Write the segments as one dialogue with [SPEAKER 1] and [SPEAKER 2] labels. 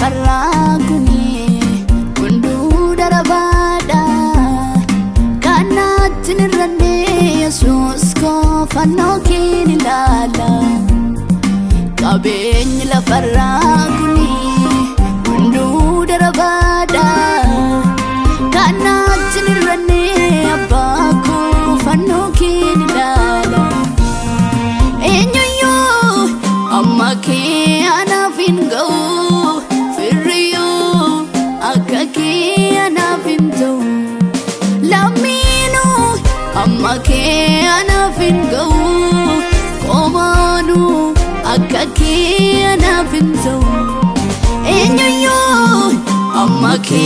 [SPEAKER 1] lafaraguni kundu darabada kanat nirane Yesus ko fanokin lala kabeny lafaraguni kundu darabada kanat nirane abaku fanokin lala enyo amake anavingo firiyo akake anavinto lamino amake anavingo komanu akake anavinto enyo amake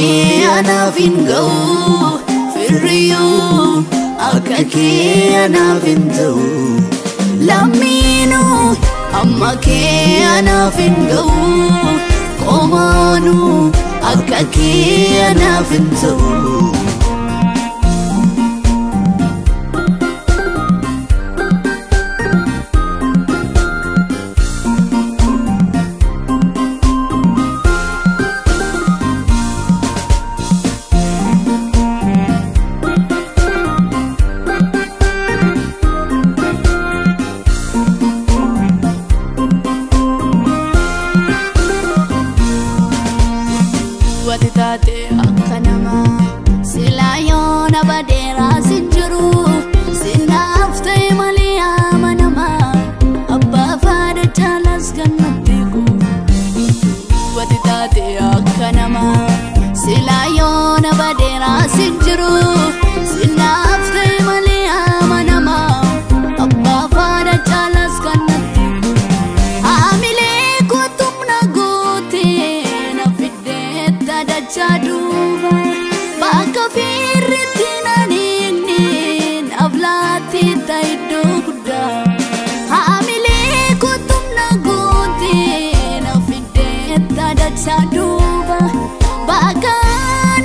[SPEAKER 1] anavingo firiyo akake anavinto lamino amake anavingo komanu akake anavinto Watate akanama silayon abadera sinjuru sinafte malia manama abba fada talas ganatiku watate akanama silayon abadera sinjuru sinafte malia manama abba fada talas ganatiku amile kutumna gote Jaduba baka firtina ningnin avlati taido kuda hamile kutumna gote na fideta da jaduba baka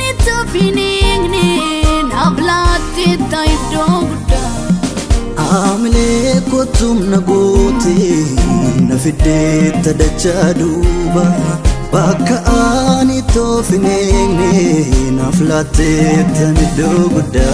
[SPEAKER 1] nito finingnin avlati taido kuda
[SPEAKER 2] hamile kutumna gote na fideta da jaduba Baka ani tofinene naflate tamido guda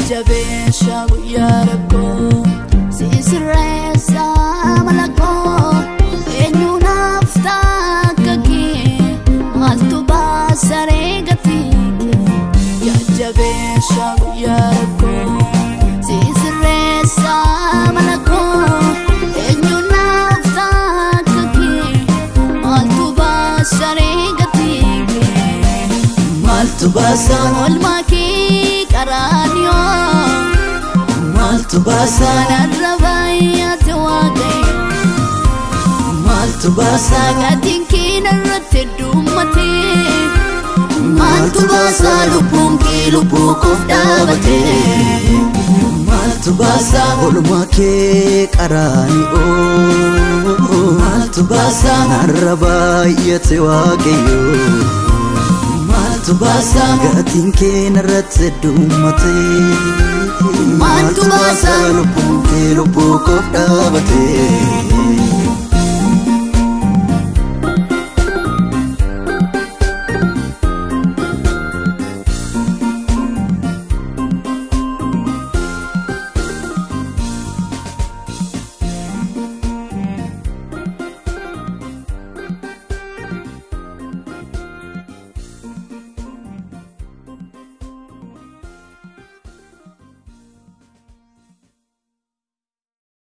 [SPEAKER 1] Jabesha guyarako sisresa malako enyu nafta kaki maltu basare gati Jabesha guyarako sisresa malako enyu nafta kaki maltu basare gati maltu basa olmaki karanyo maltu basa narabaya tewagay maltu basa gatinki narate dumate maltu basa lubunki lubukof dabate maltu basa
[SPEAKER 2] olmake karanyo maltu basa narabaya tewagayo Maltu basa gatinke narate dumate
[SPEAKER 1] Maltu basa
[SPEAKER 2] lubunke lubukof dabate